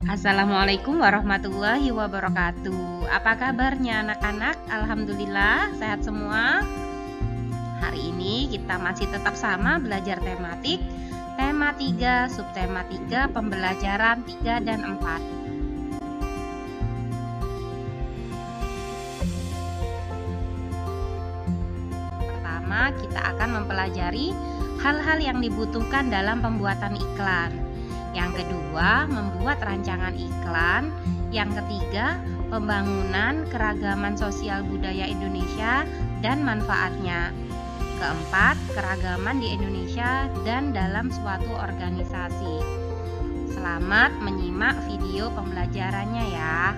Assalamualaikum warahmatullahi wabarakatuh. Apa kabarnya anak-anak? Alhamdulillah sehat semua. Hari ini kita masih tetap sama belajar tematik. Tema 3, subtema 3, pembelajaran 3 dan 4. Pertama, kita akan mempelajari hal-hal yang dibutuhkan dalam pembuatan iklan. Yang kedua, membuat rancangan iklan. Yang ketiga, pembangunan keragaman sosial budaya Indonesia dan manfaatnya. Keempat, keragaman di Indonesia dan dalam suatu organisasi. Selamat menyimak video pembelajarannya ya.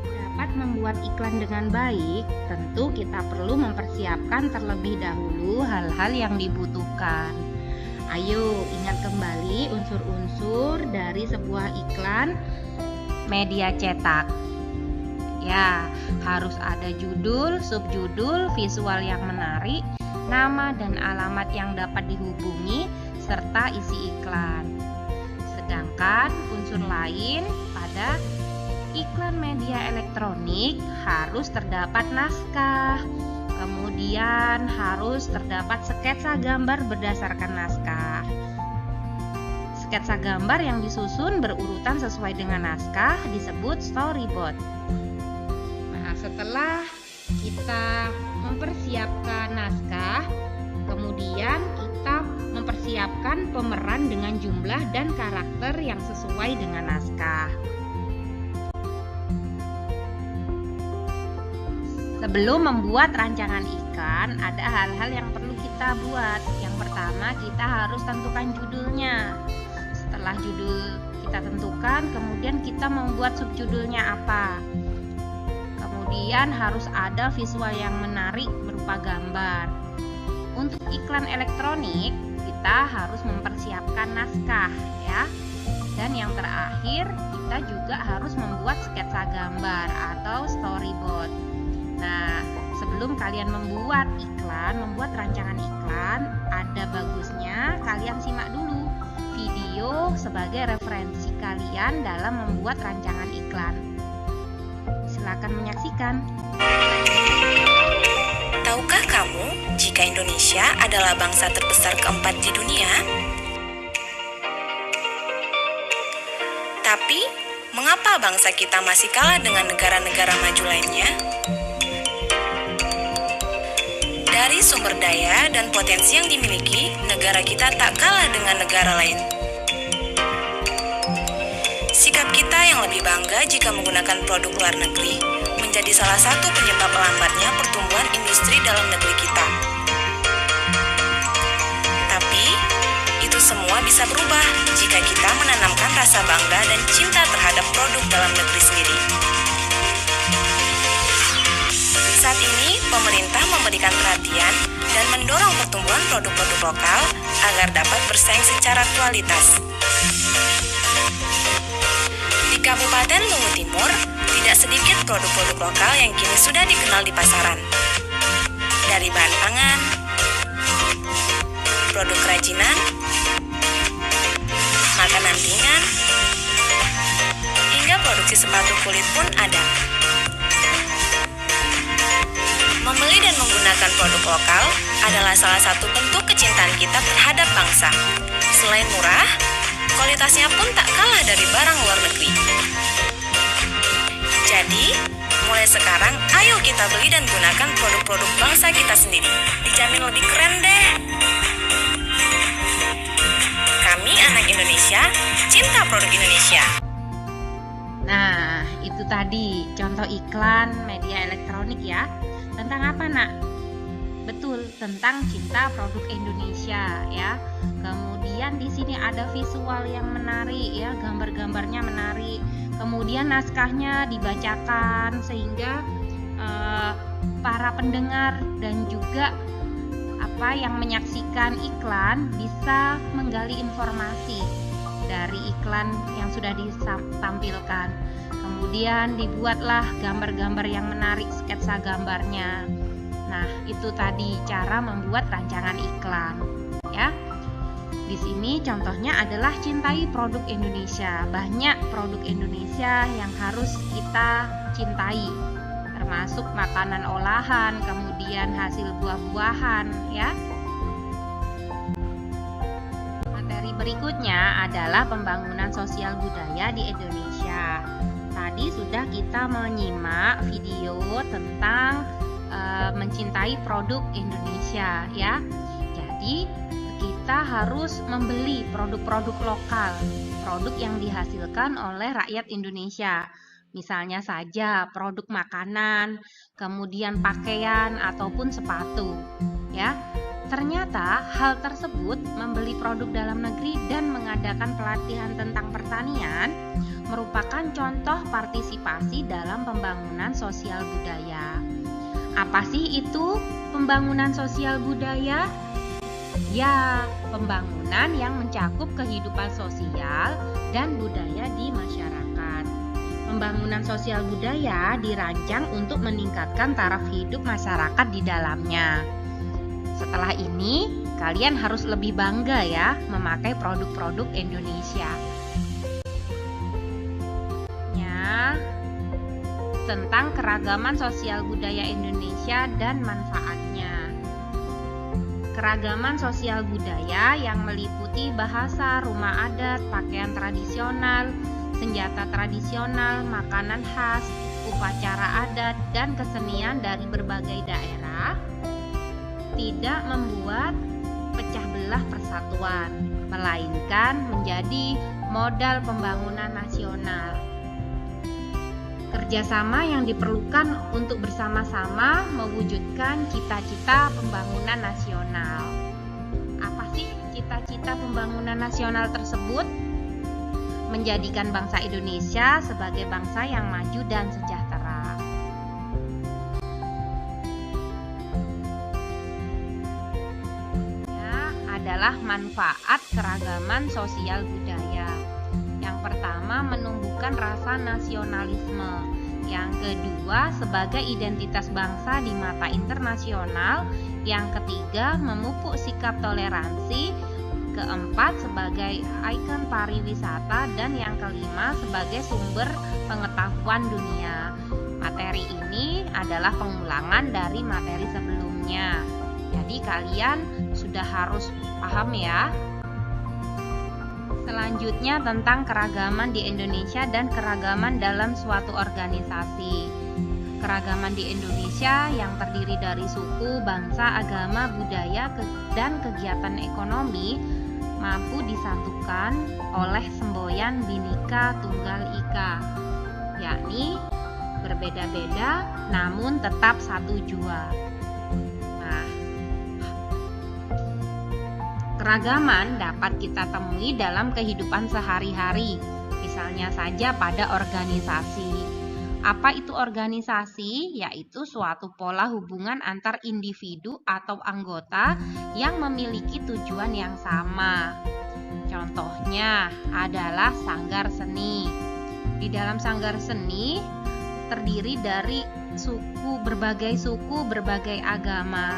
Dapat membuat iklan dengan baik, tentu kita perlu mempersiapkan terlebih dahulu hal-hal yang dibutuhkan. Ayo ingat kembali unsur-unsur dari sebuah iklan media cetak. Ya, harus ada judul, subjudul, visual yang menarik, nama dan alamat yang dapat dihubungi, serta isi iklan. Sedangkan unsur lain pada iklan media elektronik harus terdapat naskah. Kemudian harus terdapat sketsa gambar berdasarkan naskah. Sketsa gambar yang disusun berurutan sesuai dengan naskah disebut storyboard. Nah, setelah kita mempersiapkan naskah, kemudian kita mempersiapkan pemeran dengan jumlah dan karakter yang sesuai dengan naskah. Sebelum membuat rancangan iklan, ada hal-hal yang perlu kita buat. Yang pertama, kita harus tentukan judulnya. Setelah judul kita tentukan, kemudian kita membuat subjudulnya apa. Kemudian harus ada visual yang menarik berupa gambar. Untuk iklan elektronik, kita harus mempersiapkan naskah ya. Dan yang terakhir, kita juga harus membuat sketsa gambar atau storyboard. Nah, sebelum kalian membuat rancangan iklan, ada bagusnya kalian simak dulu video sebagai referensi kalian dalam membuat rancangan iklan. Silakan menyaksikan. Tahukah kamu jika Indonesia adalah bangsa terbesar keempat di dunia? Tapi, mengapa bangsa kita masih kalah dengan negara-negara maju lainnya? Dari sumber daya dan potensi yang dimiliki, negara kita tak kalah dengan negara lain. Sikap kita yang lebih bangga jika menggunakan produk luar negeri menjadi salah satu penyebab lambatnya pertumbuhan industri dalam negeri kita. Tapi, itu semua bisa berubah jika kita menanamkan rasa bangga dan cinta terhadap produk dalam negeri sendiri. Saat ini, pemerintah memberikan perhatian dan mendorong pertumbuhan produk-produk lokal agar dapat bersaing secara kualitas. Di Kabupaten Luwu Timur, tidak sedikit produk-produk lokal yang kini sudah dikenal di pasaran. Dari bahan pangan, produk kerajinan, makanan ringan, hingga produksi sepatu kulit pun ada. Membeli dan menggunakan produk lokal adalah salah satu bentuk kecintaan kita terhadap bangsa. Selain murah, kualitasnya pun tak kalah dari barang luar negeri. Jadi, mulai sekarang ayo kita beli dan gunakan produk-produk bangsa kita sendiri. Dijamin lebih keren deh. Kami anak Indonesia, cinta produk Indonesia. Nah, itu tadi contoh iklan media elektronik ya. Tentang apa, Nak? Betul, tentang cinta produk Indonesia ya. Kemudian di sini ada visual yang menarik ya, gambar-gambarnya menarik. Kemudian naskahnya dibacakan sehingga para pendengar dan juga yang menyaksikan iklan bisa menggali informasi dari iklan yang sudah ditampilkan. Kemudian dibuatlah gambar-gambar yang menarik, sketsa gambarnya. Nah, itu tadi cara membuat rancangan iklan ya. Di sini contohnya adalah cintai produk Indonesia. Banyak produk Indonesia yang harus kita cintai, termasuk makanan olahan, kemudian hasil buah-buahan ya. Materi berikutnya adalah pembangunan sosial budaya di Indonesia. Tadi sudah kita menyimak video tentang mencintai produk Indonesia ya. Jadi kita harus membeli produk-produk lokal, produk yang dihasilkan oleh rakyat Indonesia. Misalnya saja produk makanan, kemudian pakaian ataupun sepatu, ya. Ternyata hal tersebut, membeli produk dalam negeri dan mengadakan pelatihan tentang pertanian, merupakan contoh partisipasi dalam pembangunan sosial budaya. Apa sih itu pembangunan sosial budaya? Ya, pembangunan yang mencakup kehidupan sosial dan budaya di masyarakat. Pembangunan sosial budaya dirancang untuk meningkatkan taraf hidup masyarakat di dalamnya. Setelah ini, kalian harus lebih bangga ya memakai produk-produk Indonesia. Ya, tentang keragaman sosial budaya Indonesia dan manfaatnya. Keragaman sosial budaya yang meliputi bahasa, rumah adat, pakaian tradisional, senjata tradisional, makanan khas, upacara adat, dan kesenian dari berbagai daerah tidak membuat pecah belah persatuan, melainkan menjadi modal pembangunan nasional. Kerjasama yang diperlukan untuk bersama-sama mewujudkan cita-cita pembangunan nasional. Apa sih cita-cita pembangunan nasional tersebut? Menjadikan bangsa Indonesia sebagai bangsa yang maju dan sejahtera. Ya, adalah manfaat keragaman sosial budaya. Yang pertama, menumbuhkan rasa nasionalisme. Yang kedua, sebagai identitas bangsa di mata internasional. Yang ketiga, memupuk sikap toleransi. Keempat, sebagai ikon pariwisata. Dan yang kelima, sebagai sumber pengetahuan dunia. Materi ini adalah pengulangan dari materi sebelumnya. Jadi kalian sudah harus paham ya. Selanjutnya tentang keragaman di Indonesia dan keragaman dalam suatu organisasi. Keragaman di Indonesia yang terdiri dari suku, bangsa, agama, budaya, dan kegiatan ekonomi mampu disatukan oleh semboyan Bhinneka Tunggal Ika, yakni berbeda-beda namun tetap satu jua. Keragaman dapat kita temui dalam kehidupan sehari-hari, misalnya saja pada organisasi. Apa itu organisasi? Yaitu suatu pola hubungan antar individu atau anggota yang memiliki tujuan yang sama. Contohnya adalah sanggar seni. Di dalam sanggar seni terdiri dari berbagai suku, berbagai agama.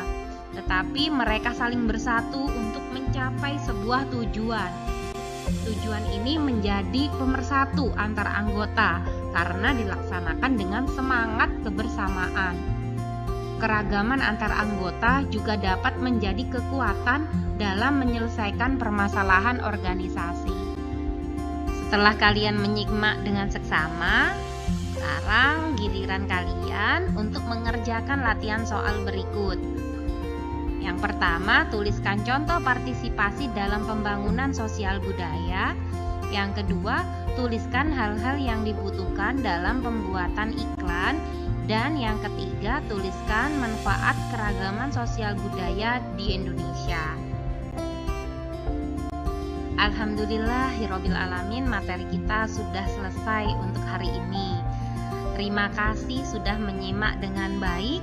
Tetapi mereka saling bersatu untuk mencapai sebuah tujuan. Tujuan ini menjadi pemersatu antar anggota karena dilaksanakan dengan semangat kebersamaan. Keragaman antar anggota juga dapat menjadi kekuatan dalam menyelesaikan permasalahan organisasi. Setelah kalian menyimak dengan seksama, sekarang giliran kalian untuk mengerjakan latihan soal berikut. Yang pertama, tuliskan contoh partisipasi dalam pembangunan sosial budaya. Yang kedua, tuliskan hal-hal yang dibutuhkan dalam pembuatan iklan. Dan yang ketiga, tuliskan manfaat keragaman sosial budaya di Indonesia. Alhamdulillahirabbil alamin, materi kita sudah selesai untuk hari ini. Terima kasih sudah menyimak dengan baik.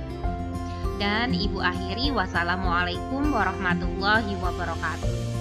Dan Ibu akhiri, wassalamualaikum warahmatullahi wabarakatuh.